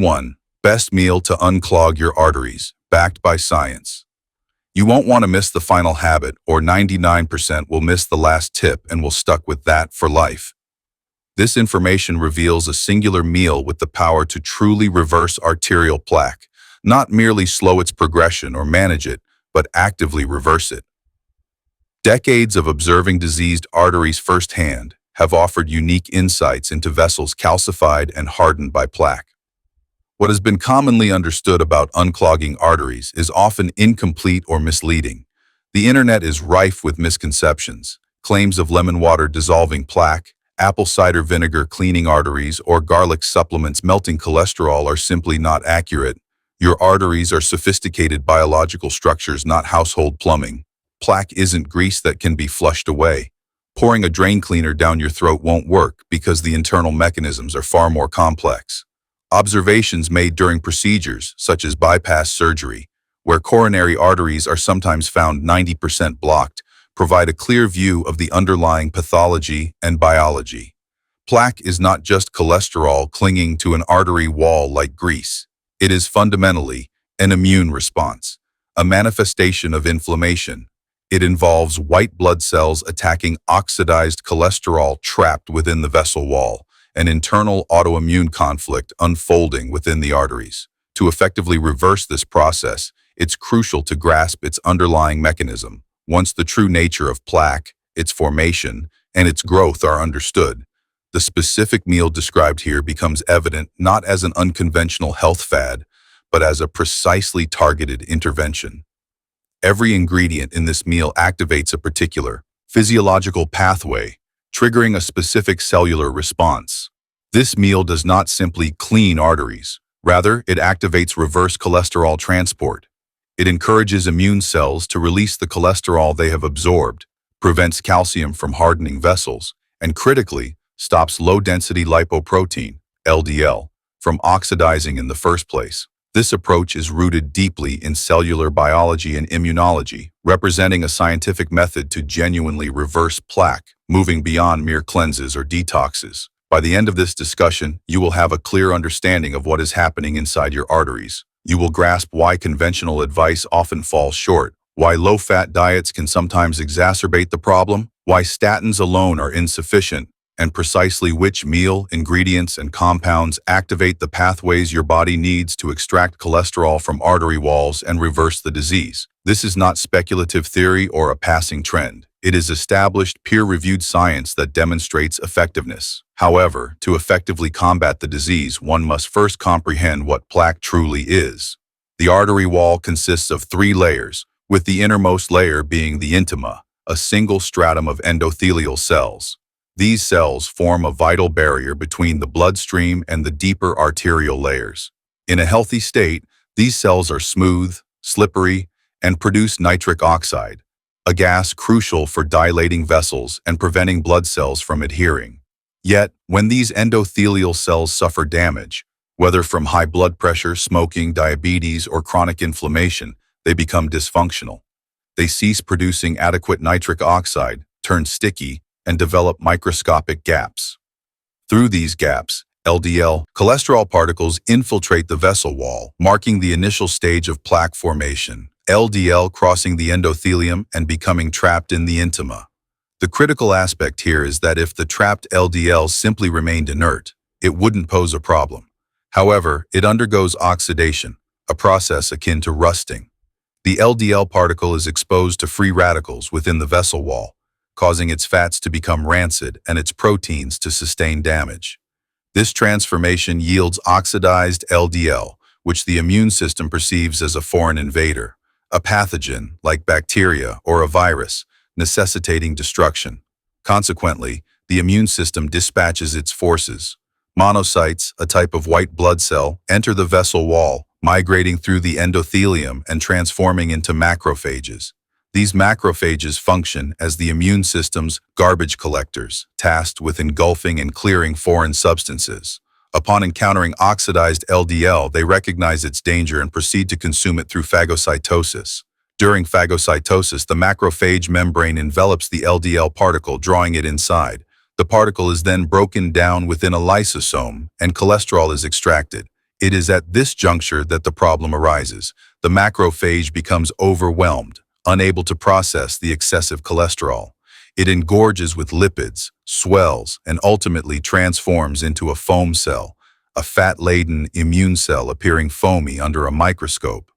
1. Best meal to unclog your arteries, backed by science. You won't want to miss the final habit, or 99% will miss the last tip and will stuck with that for life. This information reveals a singular meal with the power to truly reverse arterial plaque, not merely slow its progression or manage it, but actively reverse it. Decades of observing diseased arteries firsthand have offered unique insights into vessels calcified and hardened by plaque. What has been commonly understood about unclogging arteries is often incomplete or misleading. The internet is rife with misconceptions. Claims of lemon water dissolving plaque, apple cider vinegar cleaning arteries, or garlic supplements melting cholesterol are simply not accurate. Your arteries are sophisticated biological structures, not household plumbing. Plaque isn't grease that can be flushed away. Pouring a drain cleaner down your throat won't work because the internal mechanisms are far more complex. Observations made during procedures, such as bypass surgery, where coronary arteries are sometimes found 90% blocked, provide a clear view of the underlying pathology and biology. Plaque is not just cholesterol clinging to an artery wall like grease. It is fundamentally an immune response, a manifestation of inflammation. It involves white blood cells attacking oxidized cholesterol trapped within the vessel wall, an internal autoimmune conflict unfolding within the arteries. To effectively reverse this process, it's crucial to grasp its underlying mechanism. Once the true nature of plaque, its formation, and its growth are understood, the specific meal described here becomes evident not as an unconventional health fad, but as a precisely targeted intervention. Every ingredient in this meal activates a particular physiological pathway, triggering a specific cellular response. This meal does not simply clean arteries. Rather, it activates reverse cholesterol transport. It encourages immune cells to release the cholesterol they have absorbed, prevents calcium from hardening vessels, and critically, stops low-density lipoprotein, LDL, from oxidizing in the first place. This approach is rooted deeply in cellular biology and immunology, representing a scientific method to genuinely reverse plaque, moving beyond mere cleanses or detoxes. By the end of this discussion, you will have a clear understanding of what is happening inside your arteries. You will grasp why conventional advice often falls short, why low-fat diets can sometimes exacerbate the problem, why statins alone are insufficient, and precisely which meal, ingredients, and compounds activate the pathways your body needs to extract cholesterol from artery walls and reverse the disease. This is not speculative theory or a passing trend. It is established, peer-reviewed science that demonstrates effectiveness. However, to effectively combat the disease, one must first comprehend what plaque truly is. The artery wall consists of 3 layers, with the innermost layer being the intima, a single stratum of endothelial cells. These cells form a vital barrier between the bloodstream and the deeper arterial layers. In a healthy state, these cells are smooth, slippery, and produce nitric oxide, a gas crucial for dilating vessels and preventing blood cells from adhering. Yet, when these endothelial cells suffer damage, whether from high blood pressure, smoking, diabetes, or chronic inflammation, they become dysfunctional. They cease producing adequate nitric oxide, turn sticky, and develop microscopic gaps. Through these gaps, LDL, cholesterol particles infiltrate the vessel wall, marking the initial stage of plaque formation. LDL crossing the endothelium and becoming trapped in the intima. The critical aspect here is that if the trapped LDL simply remained inert, it wouldn't pose a problem. However, it undergoes oxidation, a process akin to rusting. The LDL particle is exposed to free radicals within the vessel wall, causing its fats to become rancid and its proteins to sustain damage. This transformation yields oxidized LDL, which the immune system perceives as a foreign invader, a pathogen like bacteria or a virus, necessitating destruction. Consequently, the immune system dispatches its forces. Monocytes, a type of white blood cell, enter the vessel wall, migrating through the endothelium and transforming into macrophages. These macrophages function as the immune system's garbage collectors, tasked with engulfing and clearing foreign substances. Upon encountering oxidized LDL, they recognize its danger and proceed to consume it through phagocytosis. During phagocytosis, the macrophage membrane envelops the LDL particle, drawing it inside. The particle is then broken down within a lysosome, and cholesterol is extracted. It is at this juncture that the problem arises. The macrophage becomes overwhelmed, unable to process the excessive cholesterol. It engorges with lipids, swells, and ultimately transforms into a foam cell, a fat-laden immune cell appearing foamy under a microscope.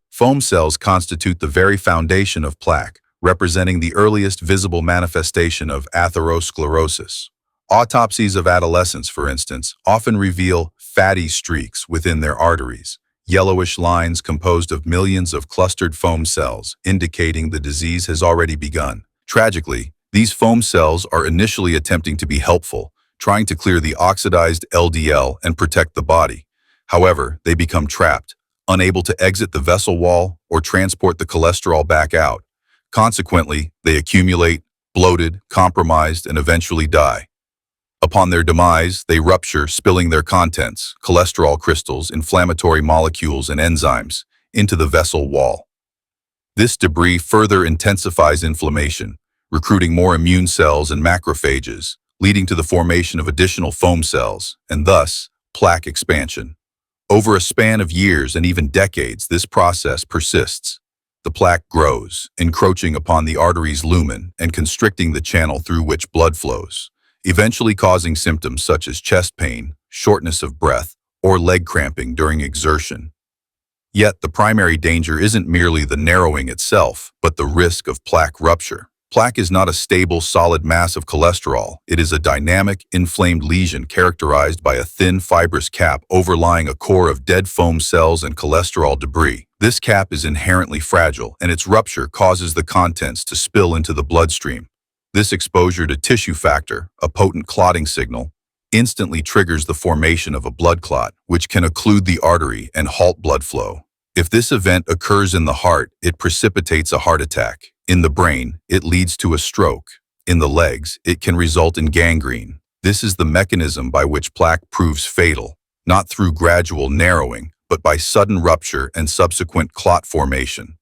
Foam cells constitute the very foundation of plaque, representing the earliest visible manifestation of atherosclerosis. Autopsies of adolescents, for instance, often reveal fatty streaks within their arteries, yellowish lines composed of millions of clustered foam cells, indicating the disease has already begun. Tragically, these foam cells are initially attempting to be helpful, trying to clear the oxidized LDL and protect the body. However, they become trapped, unable to exit the vessel wall or transport the cholesterol back out. Consequently, they accumulate, bloated, compromised, and eventually die. Upon their demise, they rupture, spilling their contents, cholesterol crystals, inflammatory molecules, and enzymes, into the vessel wall. This debris further intensifies inflammation, recruiting more immune cells and macrophages, leading to the formation of additional foam cells, and thus, plaque expansion. Over a span of years and even decades, this process persists. The plaque grows, encroaching upon the artery's lumen and constricting the channel through which blood flows, eventually causing symptoms such as chest pain, shortness of breath, or leg cramping during exertion. Yet the primary danger isn't merely the narrowing itself, but the risk of plaque rupture. Plaque is not a stable, solid mass of cholesterol. It is a dynamic, inflamed lesion characterized by a thin, fibrous cap overlying a core of dead foam cells and cholesterol debris. This cap is inherently fragile, and its rupture causes the contents to spill into the bloodstream. This exposure to tissue factor, a potent clotting signal, instantly triggers the formation of a blood clot, which can occlude the artery and halt blood flow. If this event occurs in the heart, it precipitates a heart attack. In the brain, it leads to a stroke. In the legs, it can result in gangrene. This is the mechanism by which plaque proves fatal, not through gradual narrowing, but by sudden rupture and subsequent clot formation.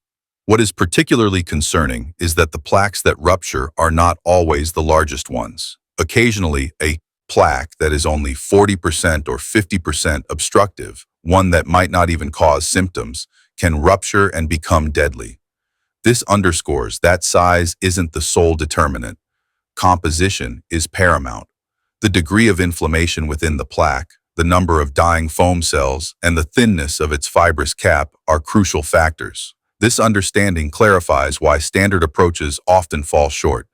What is particularly concerning is that the plaques that rupture are not always the largest ones. Occasionally, a plaque that is only 40% or 50% obstructive, one that might not even cause symptoms, can rupture and become deadly. This underscores that size isn't the sole determinant. Composition is paramount. The degree of inflammation within the plaque, the number of dying foam cells, and the thinness of its fibrous cap are crucial factors. This understanding clarifies why standard approaches often fall short.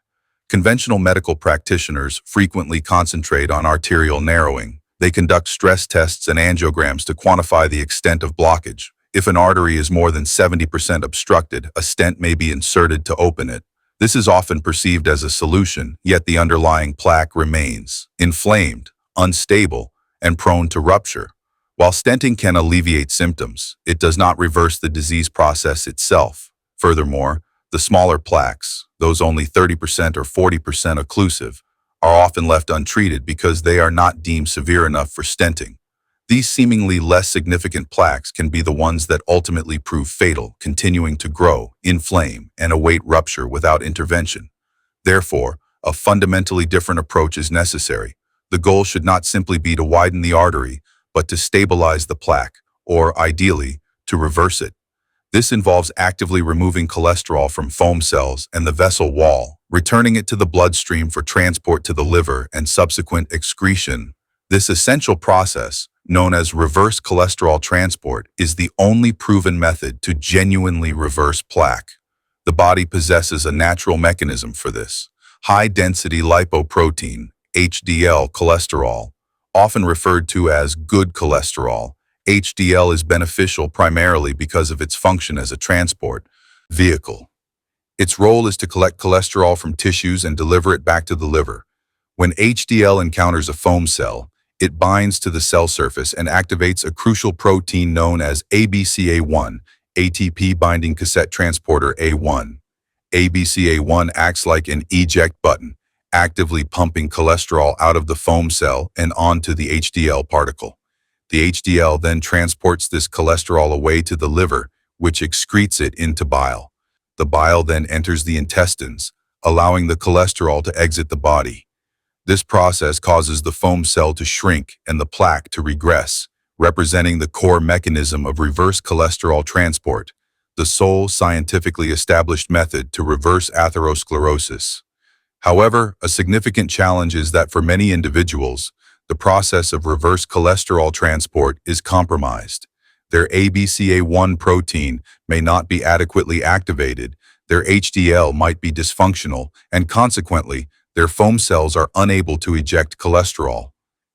Conventional medical practitioners frequently concentrate on arterial narrowing. They conduct stress tests and angiograms to quantify the extent of blockage. If an artery is more than 70% obstructed, a stent may be inserted to open it. This is often perceived as a solution, yet the underlying plaque remains inflamed, unstable, and prone to rupture. While stenting can alleviate symptoms, it does not reverse the disease process itself. Furthermore, the smaller plaques, those only 30% or 40% occlusive, are often left untreated because they are not deemed severe enough for stenting. These seemingly less significant plaques can be the ones that ultimately prove fatal, continuing to grow, inflame, and await rupture without intervention. Therefore, a fundamentally different approach is necessary. The goal should not simply be to widen the artery, but to stabilize the plaque, or, ideally, to reverse it. This involves actively removing cholesterol from foam cells and the vessel wall, returning it to the bloodstream for transport to the liver and subsequent excretion. This essential process, known as reverse cholesterol transport, is the only proven method to genuinely reverse plaque. The body possesses a natural mechanism for this. High-density lipoprotein, HDL cholesterol, often referred to as good cholesterol. HDL is beneficial primarily because of its function as a transport vehicle. Its role is to collect cholesterol from tissues and deliver it back to the liver. When HDL encounters a foam cell, it binds to the cell surface and activates a crucial protein known as ABCA1, ATP binding cassette transporter A1. ABCA1 acts like an eject button, actively pumping cholesterol out of the foam cell and onto the HDL particle. The HDL then transports this cholesterol away to the liver, which excretes it into bile. The bile then enters the intestines, allowing the cholesterol to exit the body. This process causes the foam cell to shrink and the plaque to regress, representing the core mechanism of reverse cholesterol transport, the sole scientifically established method to reverse atherosclerosis. However, a significant challenge is that for many individuals, the process of reverse cholesterol transport is compromised. Their ABCA1 protein may not be adequately activated, their HDL might be dysfunctional, and consequently, their foam cells are unable to eject cholesterol.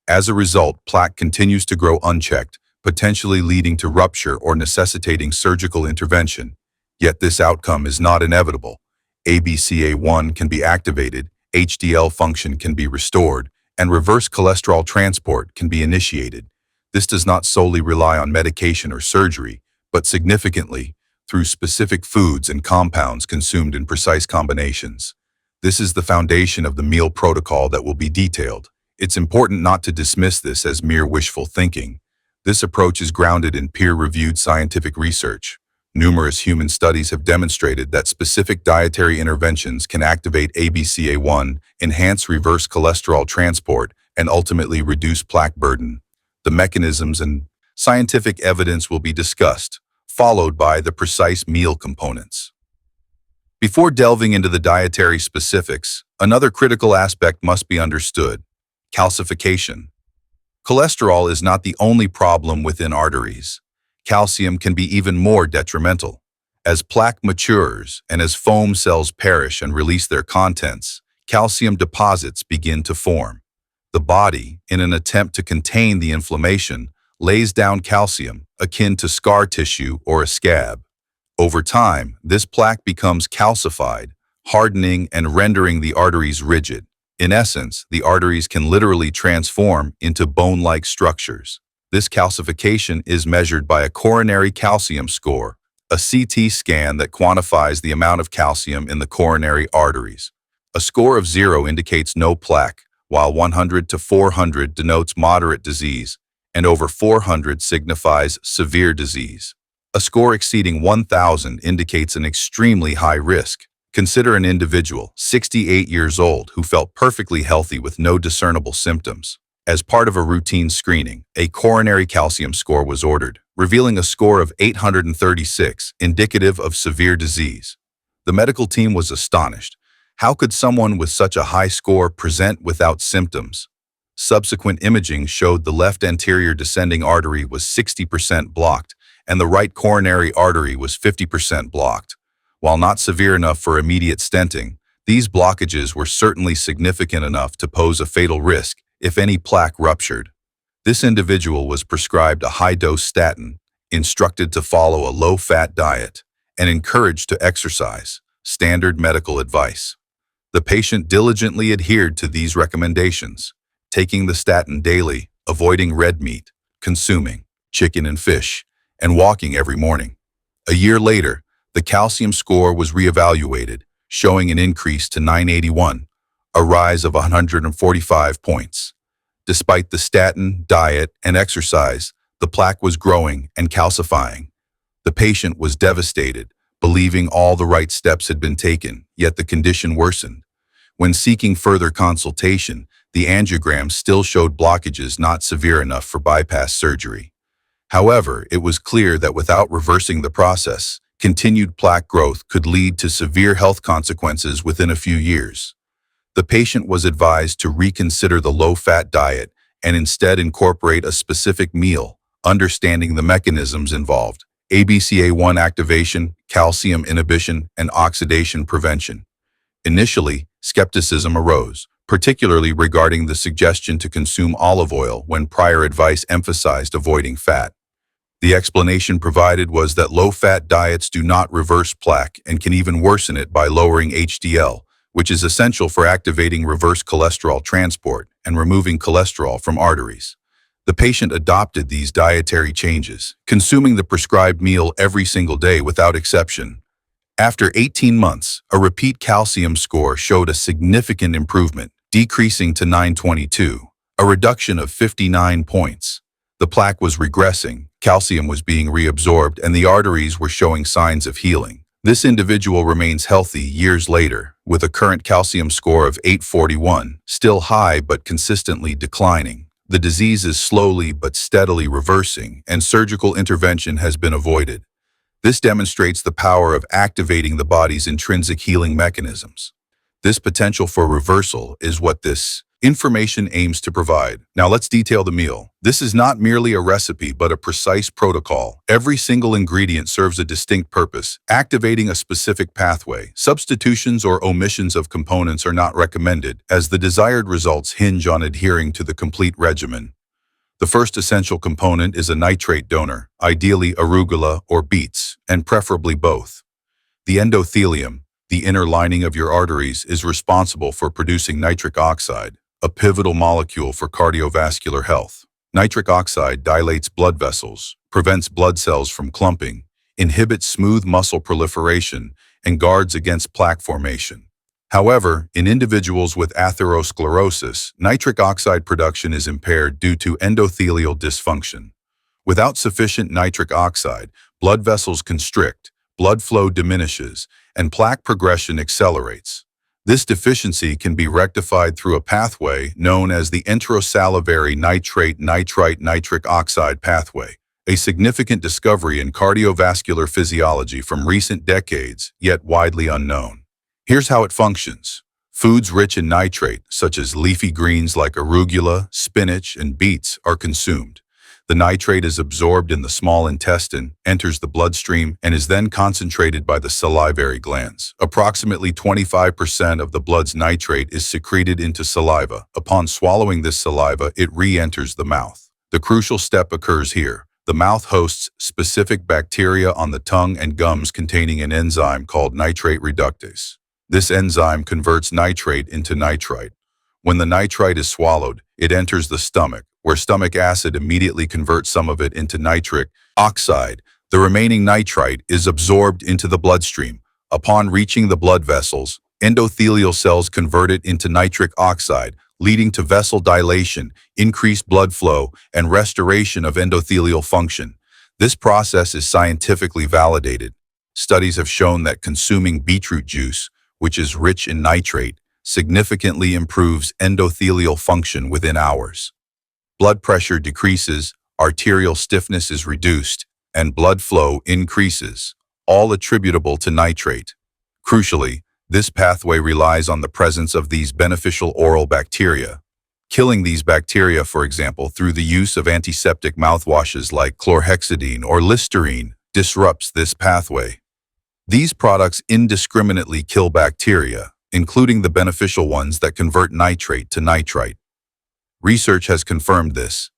As a result, plaque continues to grow unchecked, potentially leading to rupture or necessitating surgical intervention. Yet this outcome is not inevitable. ABCA1 can be activated, HDL function can be restored, and reverse cholesterol transport can be initiated. This does not solely rely on medication or surgery, but significantly through specific foods and compounds consumed in precise combinations. This is the foundation of the meal protocol that will be detailed. It's important not to dismiss this as mere wishful thinking. This approach is grounded in peer-reviewed scientific research. Numerous human studies have demonstrated that specific dietary interventions can activate ABCA1, enhance reverse cholesterol transport, and ultimately reduce plaque burden. The mechanisms and scientific evidence will be discussed, followed by the precise meal components. Before delving into the dietary specifics, another critical aspect must be understood: calcification. Cholesterol is not the only problem within arteries. Calcium can be even more detrimental. As plaque matures and as foam cells perish and release their contents, calcium deposits begin to form. The body, in an attempt to contain the inflammation, lays down calcium, akin to scar tissue or a scab. Over time, this plaque becomes calcified, hardening and rendering the arteries rigid. In essence, the arteries can literally transform into bone-like structures. This calcification is measured by a coronary calcium score, a CT scan that quantifies the amount of calcium in the coronary arteries. A score of 0 indicates no plaque, while 100 to 400 denotes moderate disease, and over 400 signifies severe disease. A score exceeding 1,000 indicates an extremely high risk. Consider an individual, 68 years old, who felt perfectly healthy with no discernible symptoms. As part of a routine screening, a coronary calcium score was ordered, revealing a score of 836, indicative of severe disease. The medical team was astonished. How could someone with such a high score present without symptoms? Subsequent imaging showed the left anterior descending artery was 60% blocked, and the right coronary artery was 50% blocked. While not severe enough for immediate stenting, these blockages were certainly significant enough to pose a fatal risk if any plaque ruptured. This individual was prescribed a high-dose statin, instructed to follow a low-fat diet, and encouraged to exercise, standard medical advice. The patient diligently adhered to these recommendations, taking the statin daily, avoiding red meat, consuming chicken and fish, and walking every morning. A year later, the calcium score was reevaluated, showing an increase to 981, a rise of 145 points. Despite the statin, diet, and exercise, the plaque was growing and calcifying. The patient was devastated, believing all the right steps had been taken, yet the condition worsened. When seeking further consultation, the angiogram still showed blockages not severe enough for bypass surgery. However, it was clear that without reversing the process, continued plaque growth could lead to severe health consequences within a few years. The patient was advised to reconsider the low-fat diet and instead incorporate a specific meal, understanding the mechanisms involved: ABCA1 activation, calcium inhibition, and oxidation prevention. Initially, skepticism arose, particularly regarding the suggestion to consume olive oil when prior advice emphasized avoiding fat. The explanation provided was that low-fat diets do not reverse plaque and can even worsen it by lowering HDL, which is essential for activating reverse cholesterol transport and removing cholesterol from arteries. The patient adopted these dietary changes, consuming the prescribed meal every single day without exception. After 18 months, a repeat calcium score showed a significant improvement, decreasing to 922, a reduction of 59 points. The plaque was regressing, calcium was being reabsorbed, and the arteries were showing signs of healing. This individual remains healthy years later, with a current calcium score of 841, still high but consistently declining. The disease is slowly but steadily reversing, and surgical intervention has been avoided. This demonstrates the power of activating the body's intrinsic healing mechanisms. This potential for reversal is what this information aims to provide. Now let's detail the meal. This is not merely a recipe, but a precise protocol. Every single ingredient serves a distinct purpose, activating a specific pathway. Substitutions or omissions of components are not recommended, as the desired results hinge on adhering to the complete regimen. The first essential component is a nitrate donor, ideally arugula or beets, and preferably both. The endothelium, the inner lining of your arteries, is responsible for producing nitric oxide, a pivotal molecule for cardiovascular health. Nitric oxide dilates blood vessels, prevents blood cells from clumping, inhibits smooth muscle proliferation, and guards against plaque formation. However, in individuals with atherosclerosis, nitric oxide production is impaired due to endothelial dysfunction. Without sufficient nitric oxide, blood vessels constrict, blood flow diminishes, and plaque progression accelerates. This deficiency can be rectified through a pathway known as the enterosalivary nitrite-nitric oxide pathway, a significant discovery in cardiovascular physiology from recent decades, yet widely unknown. Here's how it functions. Foods rich in nitrate, such as leafy greens like arugula, spinach, and beets, are consumed. The nitrate is absorbed in the small intestine, enters the bloodstream, and is then concentrated by the salivary glands. Approximately 25% of the blood's nitrate is secreted into saliva. Upon swallowing this saliva, it re-enters the mouth. The crucial step occurs here. The mouth hosts specific bacteria on the tongue and gums containing an enzyme called nitrate reductase. This enzyme converts nitrate into nitrite. When the nitrite is swallowed, it enters the stomach, where stomach acid immediately converts some of it into nitric oxide. The remaining nitrite is absorbed into the bloodstream. Upon reaching the blood vessels, endothelial cells convert it into nitric oxide, leading to vessel dilation, increased blood flow, and restoration of endothelial function. This process is scientifically validated. Studies have shown that consuming beetroot juice, which is rich in nitrate, significantly improves endothelial function within hours. Blood pressure decreases, arterial stiffness is reduced, and blood flow increases, all attributable to nitrate. Crucially, this pathway relies on the presence of these beneficial oral bacteria. Killing these bacteria, for example, through the use of antiseptic mouthwashes like chlorhexidine or Listerine, disrupts this pathway. These products indiscriminately kill bacteria, including the beneficial ones that convert nitrate to nitrite. Research has confirmed this.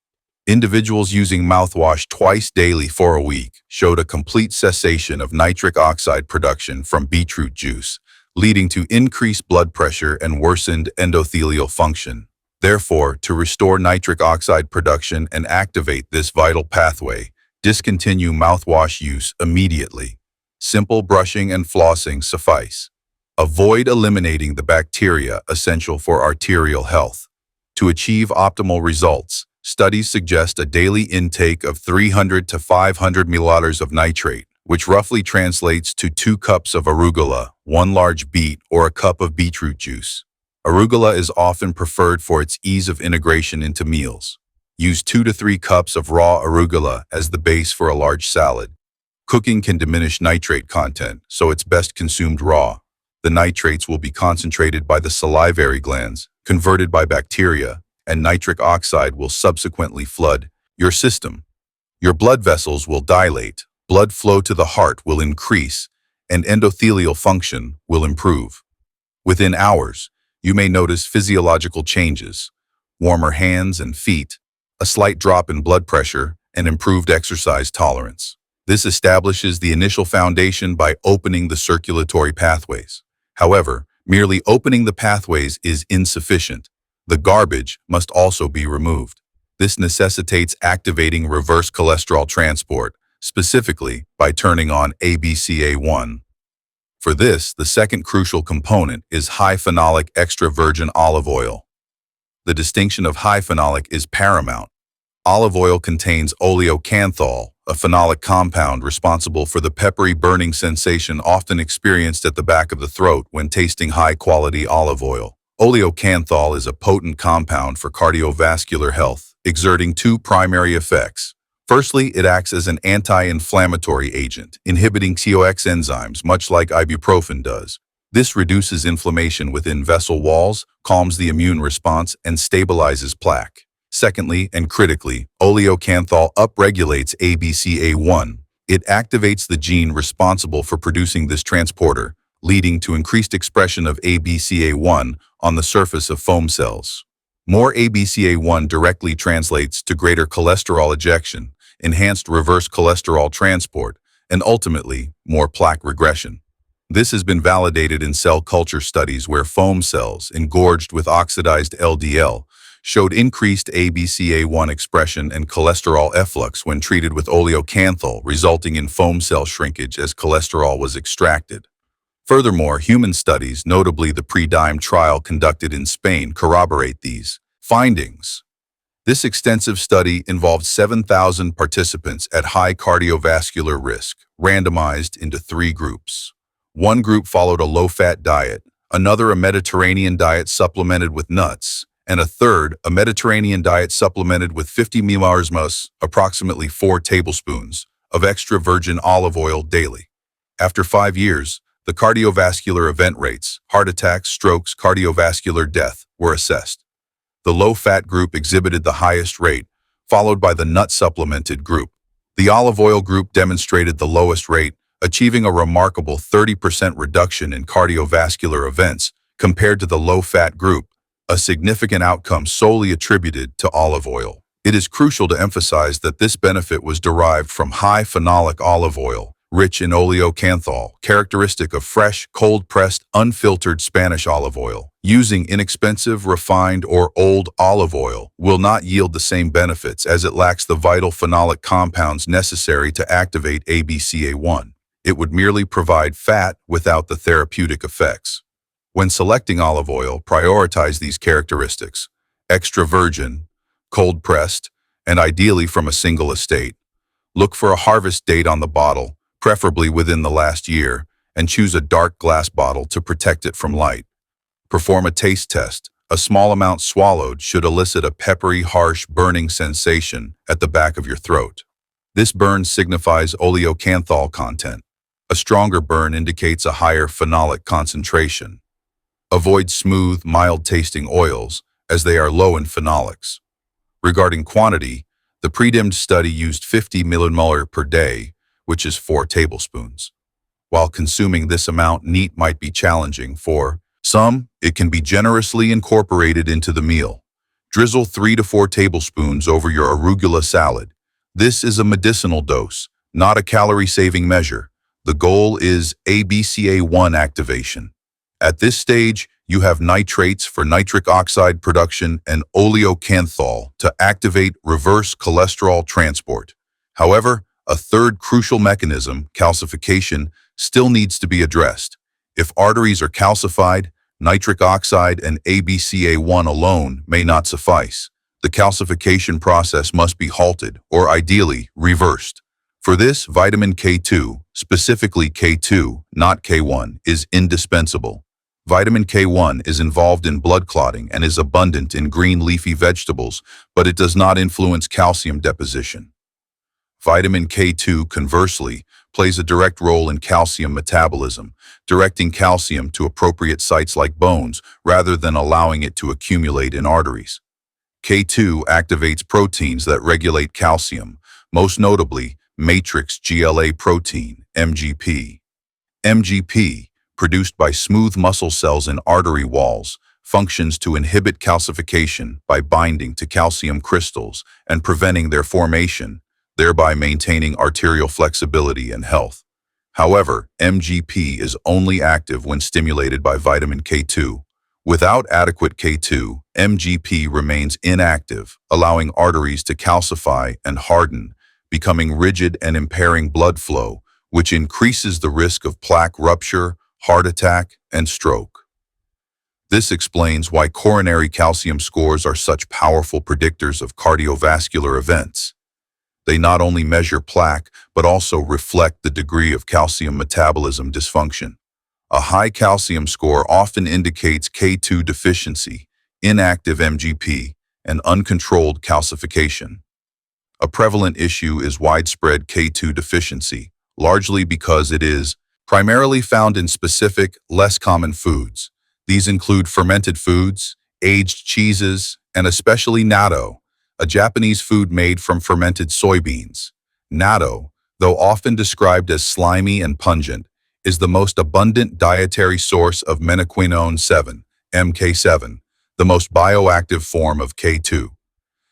Individuals using mouthwash twice daily for a week showed a complete cessation of nitric oxide production from beetroot juice, leading to increased blood pressure and worsened endothelial function. Therefore, to restore nitric oxide production and activate this vital pathway, discontinue mouthwash use immediately. Simple brushing and flossing suffice. Avoid eliminating the bacteria essential for arterial health. To achieve optimal results, studies suggest a daily intake of 300 to 500 milliliters of nitrate, which roughly translates to 2 cups of arugula, 1 large beet, or a cup of beetroot juice. Arugula is often preferred for its ease of integration into meals. Use 2 to 3 cups of raw arugula as the base for a large salad. Cooking can diminish nitrate content, so it's best consumed raw. The nitrates will be concentrated by the salivary glands, converted by bacteria, and nitric oxide will subsequently flood your system. Your blood vessels will dilate, blood flow to the heart will increase, and endothelial function will improve. Within hours, you may notice physiological changes: warmer hands and feet, a slight drop in blood pressure, and improved exercise tolerance. This establishes the initial foundation by opening the circulatory pathways. However, merely opening the pathways is insufficient. The garbage must also be removed. This necessitates activating reverse cholesterol transport, specifically by turning on ABCA1. For this, the second crucial component is high phenolic extra virgin olive oil. The distinction of high phenolic is paramount. Olive oil contains oleocanthal, a phenolic compound responsible for the peppery burning sensation often experienced at the back of the throat when tasting high-quality olive oil. Oleocanthal is a potent compound for cardiovascular health, exerting two primary effects. Firstly, it acts as an anti-inflammatory agent, inhibiting COX enzymes, much like ibuprofen does. This reduces inflammation within vessel walls, calms the immune response, and stabilizes plaque. Secondly, and critically, oleocanthal upregulates ABCA1. It activates the gene responsible for producing this transporter, leading to increased expression of ABCA1 on the surface of foam cells. More ABCA1 directly translates to greater cholesterol ejection, enhanced reverse cholesterol transport, and ultimately, more plaque regression. This has been validated in cell culture studies where foam cells, engorged with oxidized LDL, showed increased ABCA1 expression and cholesterol efflux when treated with oleocanthal, resulting in foam cell shrinkage as cholesterol was extracted. Furthermore, human studies, notably the PREDIME trial conducted in Spain, corroborate these findings. This extensive study involved 7,000 participants at high cardiovascular risk, randomized into three groups. One group followed a low-fat diet, another a Mediterranean diet supplemented with nuts, and a third a Mediterranean diet supplemented with 50 ml, approximately 4 tablespoons, of extra virgin olive oil daily. After 5 years, the cardiovascular event rates, heart attacks, strokes, cardiovascular death, were assessed. The low-fat group exhibited the highest rate, followed by the nut-supplemented group. The olive oil group demonstrated the lowest rate, achieving a remarkable 30% reduction in cardiovascular events compared to the low-fat group, a significant outcome solely attributed to olive oil. It is crucial to emphasize that this benefit was derived from high phenolic olive oil, rich in oleocanthal, characteristic of fresh, cold-pressed, unfiltered Spanish olive oil. Using inexpensive, refined, or old olive oil will not yield the same benefits as it lacks the vital phenolic compounds necessary to activate ABCA1. It would merely provide fat without the therapeutic effects. When selecting olive oil, prioritize these characteristics: extra virgin, cold-pressed, and ideally from a single estate. Look for a harvest date on the bottle, preferably within the last year, and choose a dark glass bottle to protect it from light. Perform a taste test. A small amount swallowed should elicit a peppery, harsh, burning sensation at the back of your throat. This burn signifies oleocanthal content. A stronger burn indicates a higher phenolic concentration. Avoid smooth, mild-tasting oils, as they are low in phenolics. Regarding quantity, the PREDIME study used 50 millimolar per day, which is 4 tablespoons. While consuming this amount neat might be challenging for some, it can be generously incorporated into the meal. Drizzle 3 to 4 tablespoons over your arugula salad. This is a medicinal dose, not a calorie-saving measure. The goal is ABCA1 activation. At this stage, you have nitrates for nitric oxide production and oleocanthal to activate reverse cholesterol transport. However, a third crucial mechanism, calcification, still needs to be addressed. If arteries are calcified, nitric oxide and ABCA1 alone may not suffice. The calcification process must be halted or ideally reversed. For this, vitamin K2, specifically K2, not K1, is indispensable. Vitamin K1 is involved in blood clotting and is abundant in green leafy vegetables, but it does not influence calcium deposition. Vitamin K2, conversely, plays a direct role in calcium metabolism, directing calcium to appropriate sites like bones rather than allowing it to accumulate in arteries. K2 activates proteins that regulate calcium, most notably matrix GLA protein, MGP. MGP, produced by smooth muscle cells in artery walls, functions to inhibit calcification by binding to calcium crystals and preventing their formation, thereby maintaining arterial flexibility and health. However, MGP is only active when stimulated by vitamin K2. Without adequate K2, MGP remains inactive, allowing arteries to calcify and harden, becoming rigid and impairing blood flow, which increases the risk of plaque rupture, heart attack, and stroke. This explains why coronary calcium scores are such powerful predictors of cardiovascular events. They not only measure plaque, but also reflect the degree of calcium metabolism dysfunction. A high calcium score often indicates K2 deficiency, inactive MGP, and uncontrolled calcification. A prevalent issue is widespread K2 deficiency, largely because it is primarily found in specific, less common foods. These include fermented foods, aged cheeses, and especially natto, a Japanese food made from fermented soybeans. Natto, though often described as slimy and pungent, is the most abundant dietary source of menaquinone 7, MK7, the most bioactive form of K2.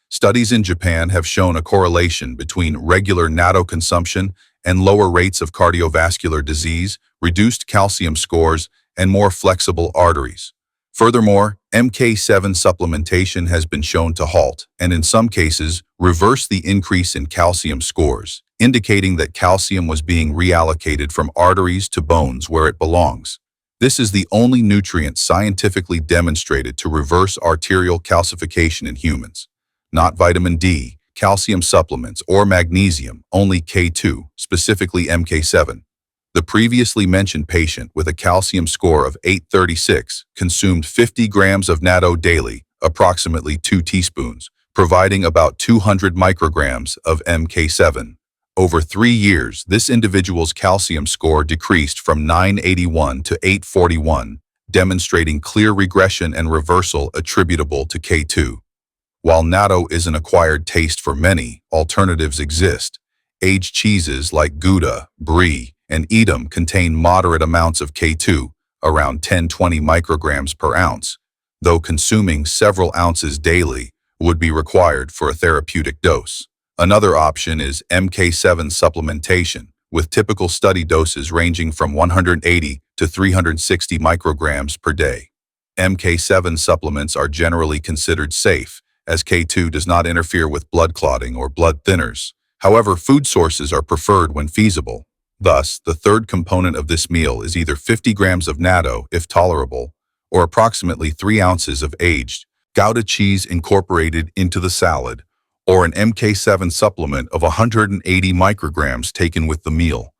Studies in Japan have shown a correlation between regular natto consumption and lower rates of cardiovascular disease, reduced calcium scores, and more flexible arteries. Furthermore, MK7 supplementation has been shown to halt, and in some cases, reverse the increase in calcium scores, indicating that calcium was being reallocated from arteries to bones where it belongs. This is the only nutrient scientifically demonstrated to reverse arterial calcification in humans. Not vitamin D, calcium supplements, or magnesium, only K2, specifically MK7. The previously mentioned patient with a calcium score of 836 consumed 50 grams of natto daily, approximately 2 teaspoons, providing about 200 micrograms of MK7. Over 3 years, this individual's calcium score decreased from 981 to 841, demonstrating clear regression and reversal attributable to K2. While natto is an acquired taste for many, alternatives exist. Aged cheeses like Gouda, Brie, and Edam contain moderate amounts of K2, around 10-20 micrograms per ounce, though consuming several ounces daily would be required for a therapeutic dose. Another option is MK7 supplementation, with typical study doses ranging from 180 to 360 micrograms per day. MK7 supplements are generally considered safe, as K2 does not interfere with blood clotting or blood thinners. However, food sources are preferred when feasible. Thus, the third component of this meal is either 50 grams of natto, if tolerable, or approximately 3 ounces of aged Gouda cheese incorporated into the salad, or an MK7 supplement of 180 micrograms taken with the meal.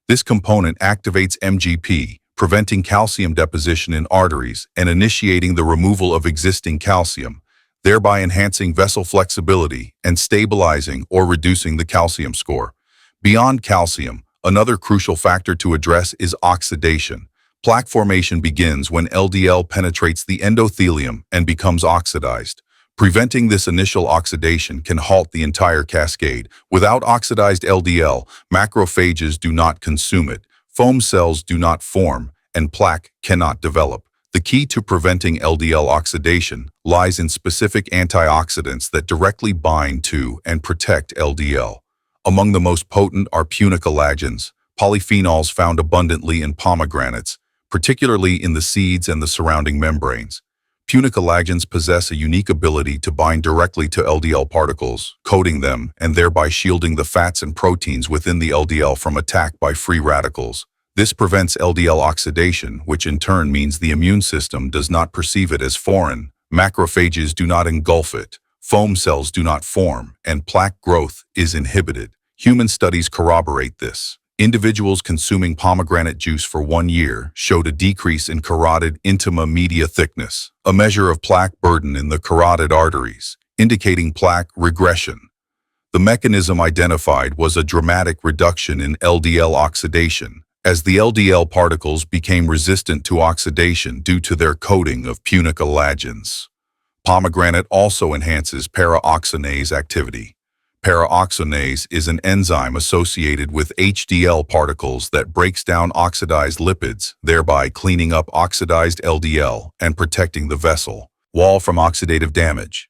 This component activates MGP, preventing calcium deposition in arteries and initiating the removal of existing calcium, thereby enhancing vessel flexibility and stabilizing or reducing the calcium score. Beyond calcium, another crucial factor to address is oxidation. Plaque formation begins when LDL penetrates the endothelium and becomes oxidized. Preventing this initial oxidation can halt the entire cascade. Without oxidized LDL, macrophages do not consume it, foam cells do not form, and plaque cannot develop. The key to preventing LDL oxidation lies in specific antioxidants that directly bind to and protect LDL. Among the most potent are punicolagens, polyphenols found abundantly in pomegranates, particularly in the seeds and the surrounding membranes. Punicolagens possess a unique ability to bind directly to LDL particles, coating them and thereby shielding the fats and proteins within the LDL from attack by free radicals. This prevents LDL oxidation, which in turn means the immune system does not perceive it as foreign. Macrophages do not engulf it, foam cells do not form, and plaque growth is inhibited. Human studies corroborate this. Individuals consuming pomegranate juice for 1 year showed a decrease in carotid intima media thickness, a measure of plaque burden in the carotid arteries, indicating plaque regression. The mechanism identified was a dramatic reduction in LDL oxidation, as the LDL particles became resistant to oxidation due to their coating of punicolagens. Pomegranate also enhances paraoxonase activity. Paraoxonase is an enzyme associated with HDL particles that breaks down oxidized lipids, thereby cleaning up oxidized LDL and protecting the vessel wall from oxidative damage.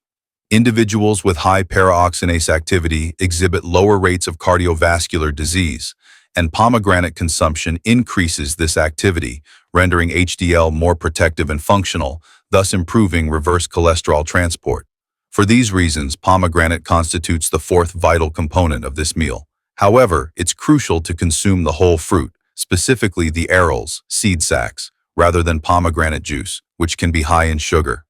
Individuals with high paraoxonase activity exhibit lower rates of cardiovascular disease, and pomegranate consumption increases this activity, rendering HDL more protective and functional, thus improving reverse cholesterol transport. For these reasons, pomegranate constitutes the fourth vital component of this meal. However, it's crucial to consume the whole fruit, specifically the arils, seed sacs, rather than pomegranate juice, which can be high in sugar.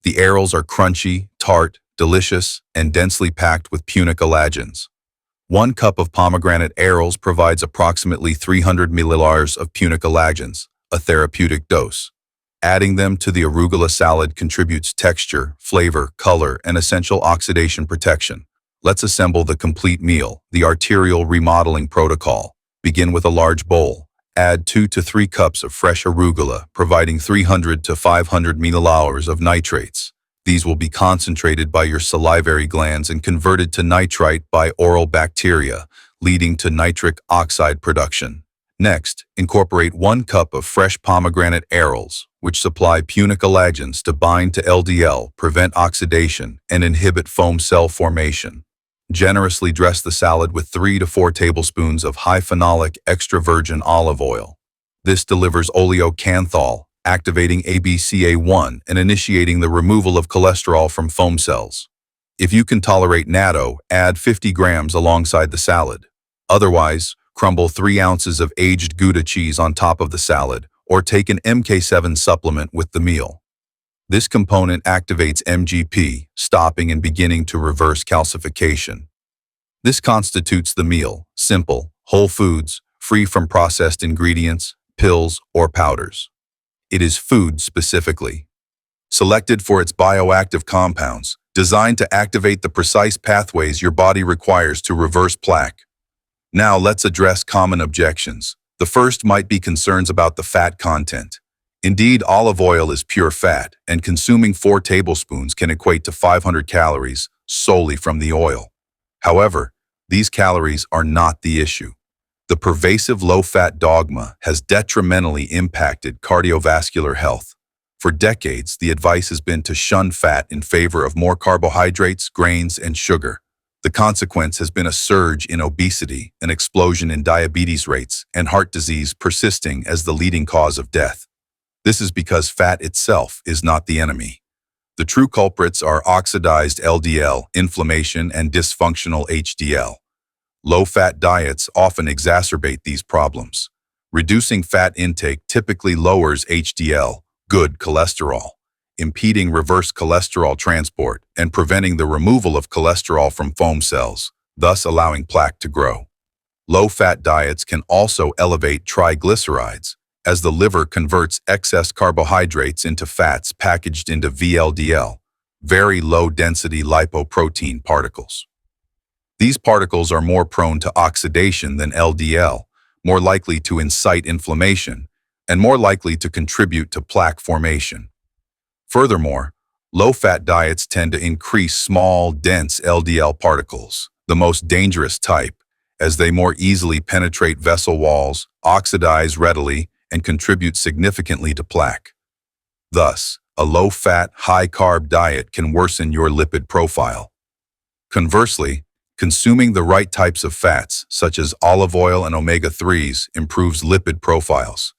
The arils are crunchy, tart, delicious, and densely packed with punicolagens. 1 cup of pomegranate arils provides approximately 300 milliliters of punicolagens, a therapeutic dose. Adding them to the arugula salad contributes texture, flavor, color, and essential oxidation protection. Let's assemble the complete meal, the arterial remodeling protocol. Begin with a large bowl. Add 2 to 3 cups of fresh arugula, providing 300 to 500 milliliters of nitrates. These will be concentrated by your salivary glands and converted to nitrite by oral bacteria, leading to nitric oxide production. Next, incorporate 1 cup of fresh pomegranate arils, which supply punicalagins to bind to LDL, prevent oxidation, and inhibit foam cell formation. Generously dress the salad with 3 to 4 tablespoons of high-phenolic extra virgin olive oil. This delivers oleocanthal, activating ABCA1 and initiating the removal of cholesterol from foam cells. If you can tolerate natto, add 50 grams alongside the salad. Otherwise, crumble 3 ounces of aged Gouda cheese on top of the salad, or take an MK7 supplement with the meal. This component activates MGP, stopping and beginning to reverse calcification. This constitutes the meal: simple, whole foods, free from processed ingredients, pills, or powders. It is food specifically. Selected for its bioactive compounds, designed to activate the precise pathways your body requires to reverse plaque. Now let's address common objections. The first might be concerns about the fat content. Indeed, olive oil is pure fat, and consuming 4 tablespoons can equate to 500 calories solely from the oil. However, these calories are not the issue. The pervasive low-fat dogma has detrimentally impacted cardiovascular health. For decades, the advice has been to shun fat in favor of more carbohydrates, grains, and sugar. The consequence has been a surge in obesity, an explosion in diabetes rates, and heart disease persisting as the leading cause of death. This is because fat itself is not the enemy. The true culprits are oxidized LDL, inflammation, and dysfunctional HDL. Low-fat diets often exacerbate these problems. Reducing fat intake typically lowers HDL, good cholesterol, impeding reverse cholesterol transport and preventing the removal of cholesterol from foam cells, thus allowing plaque to grow. Low-fat diets can also elevate triglycerides, as the liver converts excess carbohydrates into fats packaged into VLDL, very low-density lipoprotein particles. These particles are more prone to oxidation than LDL, more likely to incite inflammation, and more likely to contribute to plaque formation. Furthermore, low-fat diets tend to increase small, dense LDL particles, the most dangerous type, as they more easily penetrate vessel walls, oxidize readily, and contribute significantly to plaque. Thus, a low-fat, high-carb diet can worsen your lipid profile. Conversely, consuming the right types of fats, such as olive oil and omega-3s, improves lipid profiles.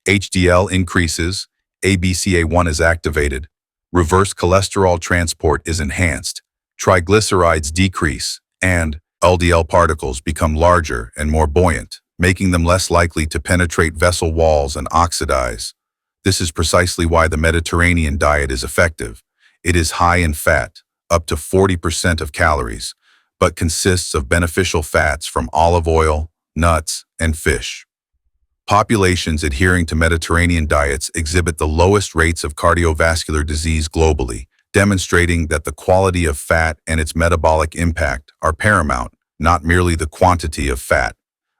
HDL increases, ABCA1 is activated, reverse cholesterol transport is enhanced, triglycerides decrease, and LDL particles become larger and more buoyant, making them less likely to penetrate vessel walls and oxidize. This is precisely why the Mediterranean diet is effective. It is high in fat, up to 40% of calories, but consists of beneficial fats from olive oil, nuts, and fish. Populations adhering to Mediterranean diets exhibit the lowest rates of cardiovascular disease globally, demonstrating that the quality of fat and its metabolic impact are paramount, not merely the quantity of fat.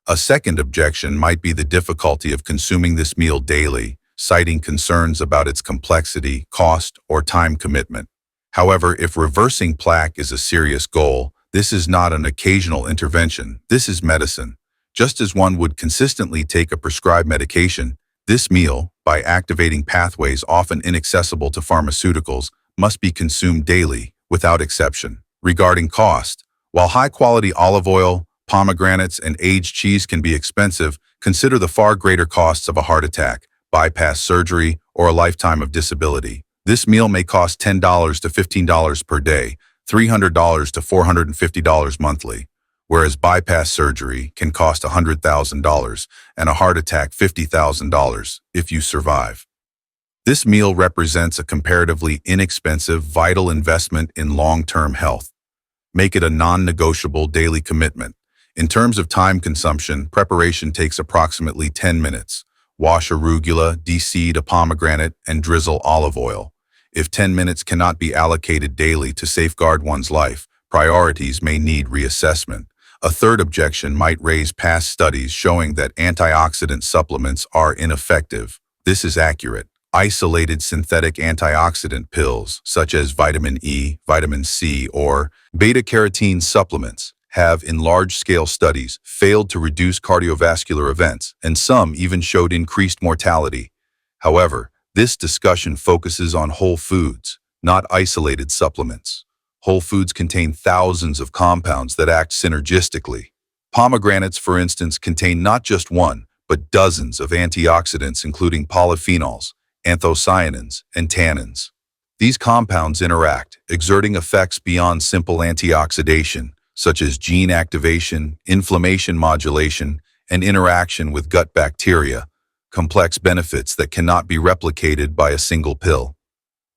A second objection might be the difficulty of consuming this meal daily, citing concerns about its complexity, cost, or time commitment. However, if reversing plaque is a serious goal, this is not an occasional intervention, this is medicine. Just as one would consistently take a prescribed medication, this meal, by activating pathways often inaccessible to pharmaceuticals, must be consumed daily, without exception. Regarding cost, while high-quality olive oil, pomegranates, and aged cheese can be expensive, consider the far greater costs of a heart attack, bypass surgery, or a lifetime of disability. This meal may cost $10 to $15 per day, $300 to $450 monthly, whereas bypass surgery can cost $100,000 and a heart attack $50,000 if you survive. This meal represents a comparatively inexpensive, vital investment in long-term health. Make it a non-negotiable daily commitment. In terms of time consumption, preparation takes approximately 10 minutes. Wash arugula, de-seed a pomegranate, and drizzle olive oil. If 10 minutes cannot be allocated daily to safeguard one's life, priorities may need reassessment. A third objection might raise past studies showing that antioxidant supplements are ineffective. This is accurate. Isolated synthetic antioxidant pills, such as vitamin E, vitamin C, or beta-carotene supplements, have, in large-scale studies, failed to reduce cardiovascular events, and some even showed increased mortality. However, this discussion focuses on whole foods, not isolated supplements. Whole foods contain thousands of compounds that act synergistically. Pomegranates, for instance, contain not just one, but dozens of antioxidants including polyphenols, anthocyanins, and tannins. These compounds interact, exerting effects beyond simple antioxidation, such as gene activation, inflammation modulation, and interaction with gut bacteria, complex benefits that cannot be replicated by a single pill.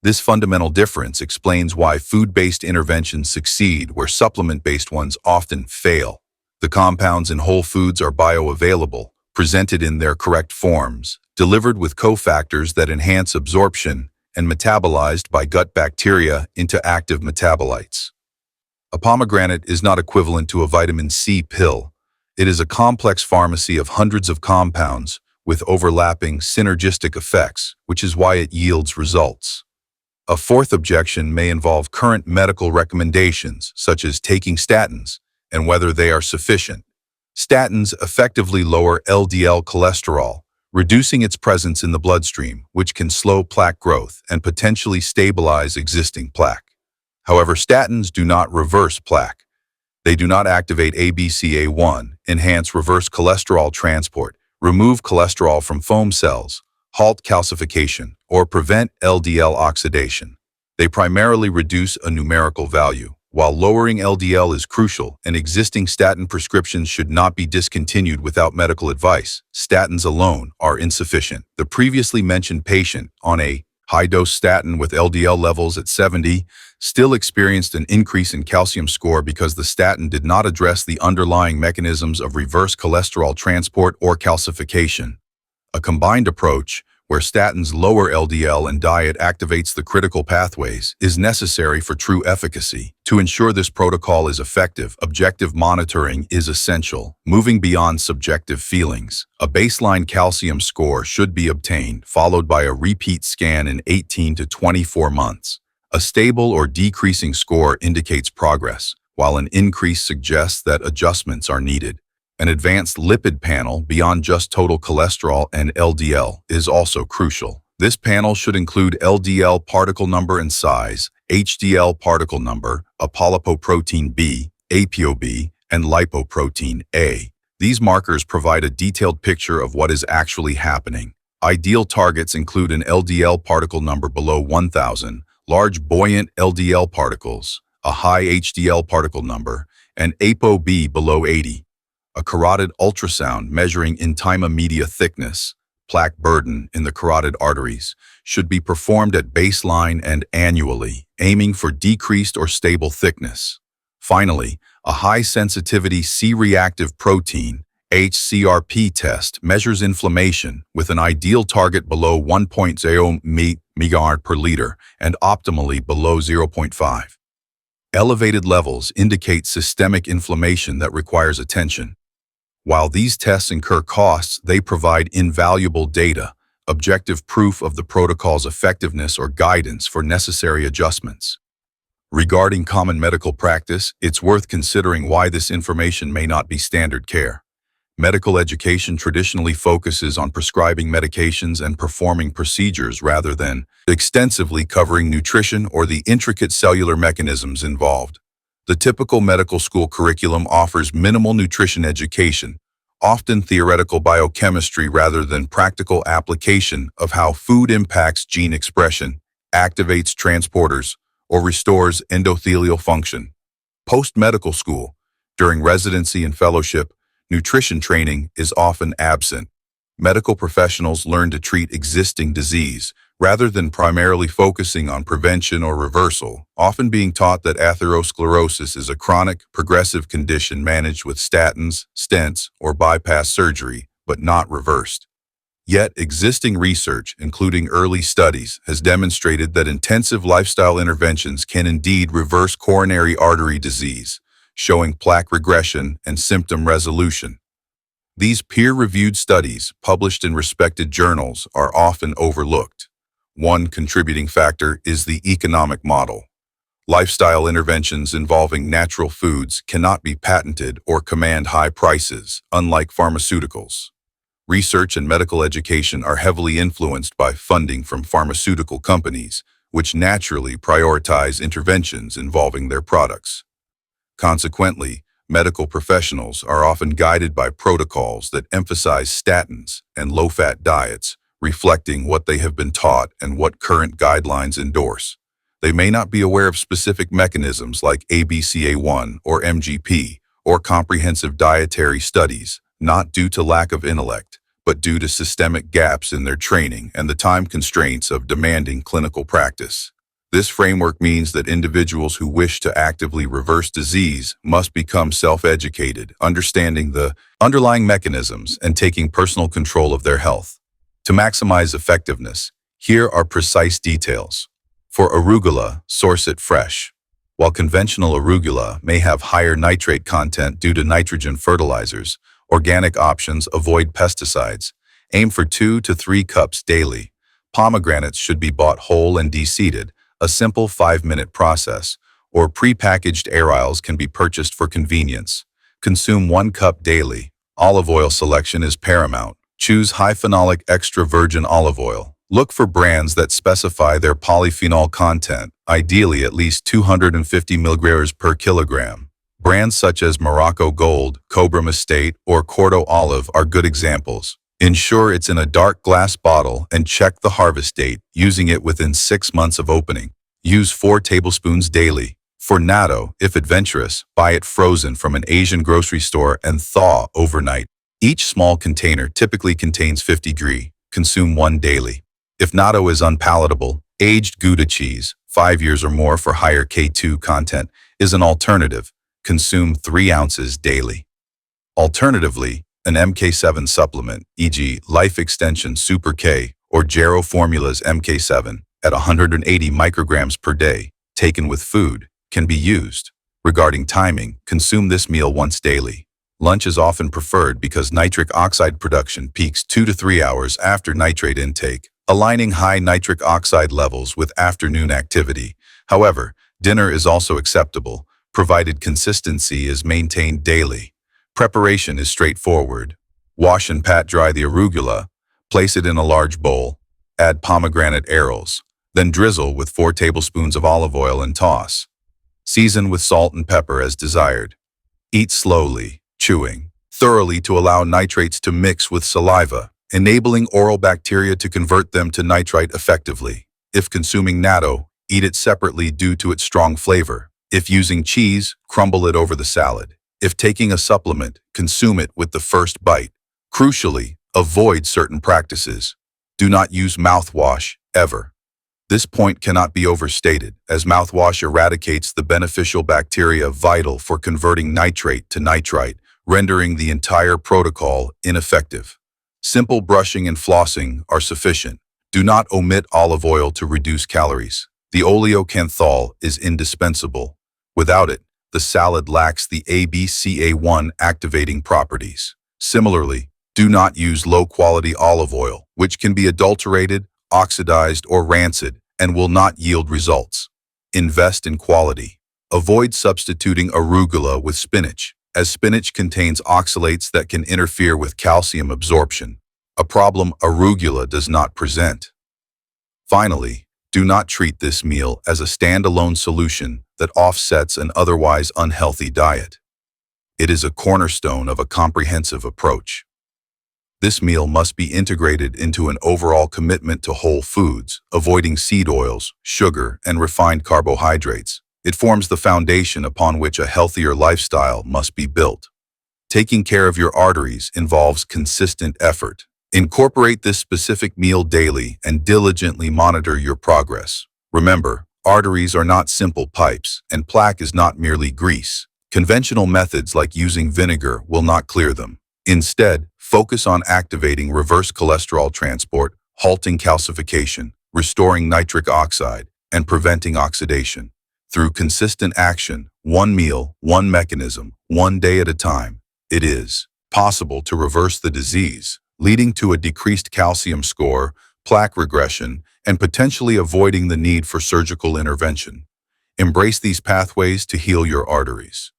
This fundamental difference explains why food-based interventions succeed where supplement-based ones often fail. The compounds in whole foods are bioavailable, presented in their correct forms, delivered with cofactors that enhance absorption, and metabolized by gut bacteria into active metabolites. A pomegranate is not equivalent to a vitamin C pill. It is a complex pharmacy of hundreds of compounds with overlapping synergistic effects, which is why it yields results. A fourth objection may involve current medical recommendations, such as taking statins, and whether they are sufficient. Statins effectively lower LDL cholesterol, reducing its presence in the bloodstream, which can slow plaque growth and potentially stabilize existing plaque. However, statins do not reverse plaque. They do not activate ABCA1, enhance reverse cholesterol transport, remove cholesterol from foam cells, halt calcification, or prevent LDL oxidation. They primarily reduce a numerical value. While lowering LDL is crucial, and existing statin prescriptions should not be discontinued without medical advice, statins alone are insufficient. The previously mentioned patient on a high-dose statin with LDL levels at 70 still experienced an increase in calcium score because the statin did not address the underlying mechanisms of reverse cholesterol transport or calcification. A combined approach, where statins lower LDL and diet activates the critical pathways, is necessary for true efficacy. To ensure this protocol is effective, objective monitoring is essential, moving beyond subjective feelings. A baseline calcium score should be obtained, followed by a repeat scan in 18 to 24 months. A stable or decreasing score indicates progress, while an increase suggests that adjustments are needed. An advanced lipid panel beyond just total cholesterol and LDL is also crucial. This panel should include LDL particle number and size, HDL particle number, apolipoprotein B, ApoB, and lipoprotein A. These markers provide a detailed picture of what is actually happening. Ideal targets include an LDL particle number below 1,000, large buoyant LDL particles, a high HDL particle number, and ApoB below 80. A carotid ultrasound measuring intima media thickness, plaque burden in the carotid arteries, should be performed at baseline and annually, aiming for decreased or stable thickness. Finally, a high-sensitivity C-reactive protein, HCRP test measures inflammation with an ideal target below 1.0 mg per liter and optimally below 0.5. Elevated levels indicate systemic inflammation that requires attention. While these tests incur costs, they provide invaluable data, objective proof of the protocol's effectiveness or guidance for necessary adjustments. Regarding common medical practice, it's worth considering why this information may not be standard care. Medical education traditionally focuses on prescribing medications and performing procedures rather than extensively covering nutrition or the intricate cellular mechanisms involved. The typical medical school curriculum offers minimal nutrition education, often theoretical biochemistry rather than practical application of how food impacts gene expression, activates transporters, or restores endothelial function. Post-medical school, during residency and fellowship, nutrition training is often absent. Medical professionals learn to treat existing disease rather than primarily focusing on prevention or reversal, often being taught that atherosclerosis is a chronic, progressive condition managed with statins, stents, or bypass surgery, but not reversed. Yet, existing research, including early studies, has demonstrated that intensive lifestyle interventions can indeed reverse coronary artery disease, showing plaque regression and symptom resolution. These peer-reviewed studies, published in respected journals, are often overlooked. One contributing factor is the economic model. Lifestyle interventions involving natural foods cannot be patented or command high prices, unlike pharmaceuticals. Research and medical education are heavily influenced by funding from pharmaceutical companies, which naturally prioritize interventions involving their products. Consequently, medical professionals are often guided by protocols that emphasize statins and low-fat diets, reflecting what they have been taught and what current guidelines endorse. They may not be aware of specific mechanisms like ABCA1 or MGP or comprehensive dietary studies, not due to lack of intellect, but due to systemic gaps in their training and the time constraints of demanding clinical practice. This framework means that individuals who wish to actively reverse disease must become self-educated, understanding the underlying mechanisms and taking personal control of their health. To maximize effectiveness, here are precise details. For arugula, source it fresh. While conventional arugula may have higher nitrate content due to nitrogen fertilizers, organic options avoid pesticides. Aim for 2 to 3 cups daily. Pomegranates should be bought whole and de-seeded, a simple 5-minute process, or pre-packaged aerials can be purchased for convenience. Consume 1 cup daily. Olive oil selection is paramount. Choose high-phenolic extra virgin olive oil. Look for brands that specify their polyphenol content, ideally at least 250 milligrams per kilogram. Brands such as Morocco Gold, Cobram Estate, or Cordo Olive are good examples. Ensure it's in a dark glass bottle and check the harvest date, using it within 6 months of opening. Use 4 tablespoons daily. For natto, if adventurous, buy it frozen from an Asian grocery store and thaw overnight. Each small container typically contains 50 g. Consume 1 daily. If natto is unpalatable, aged Gouda cheese, 5 years or more for higher K2 content, is an alternative. Consume 3 ounces daily. Alternatively, an MK7 supplement, e.g. Life Extension Super K or Jarrow Formula's MK7, at 180 micrograms per day, taken with food, can be used. Regarding timing, consume this meal once daily. Lunch is often preferred because nitric oxide production peaks 2 to 3 hours after nitrate intake, aligning high nitric oxide levels with afternoon activity. However, dinner is also acceptable, provided consistency is maintained daily. Preparation is straightforward. Wash and pat dry the arugula, place it in a large bowl, add pomegranate aerials, then drizzle with 4 tablespoons of olive oil and toss. Season with salt and pepper as desired. Eat slowly, chewing thoroughly to allow nitrates to mix with saliva, enabling oral bacteria to convert them to nitrite effectively. If consuming natto, eat it separately due to its strong flavor. If using cheese, crumble it over the salad. If taking a supplement, consume it with the first bite. Crucially, avoid certain practices. Do not use mouthwash, ever. This point cannot be overstated, as mouthwash eradicates the beneficial bacteria vital for converting nitrate to nitrite, rendering the entire protocol ineffective. Simple brushing and flossing are sufficient. Do not omit olive oil to reduce calories. The oleocanthal is indispensable. Without it, the salad lacks the ABCA1 activating properties. Similarly, do not use low-quality olive oil, which can be adulterated, oxidized, or rancid, and will not yield results. Invest in quality. Avoid substituting arugula with spinach, as spinach contains oxalates that can interfere with calcium absorption, a problem arugula does not present. Finally, do not treat this meal as a standalone solution that offsets an otherwise unhealthy diet. It is a cornerstone of a comprehensive approach. This meal must be integrated into an overall commitment to whole foods, avoiding seed oils, sugar, and refined carbohydrates. It forms the foundation upon which a healthier lifestyle must be built. Taking care of your arteries involves consistent effort. Incorporate this specific meal daily and diligently monitor your progress. Remember, arteries are not simple pipes, and plaque is not merely grease. Conventional methods like using vinegar will not clear them. Instead, Focus on activating reverse cholesterol transport, halting calcification, restoring nitric oxide, and preventing oxidation. Through consistent action, one meal, one mechanism, one day at a time, it is possible to reverse the disease, leading to a decreased calcium score, plaque regression, and potentially avoiding the need for surgical intervention. Embrace these pathways to heal your arteries.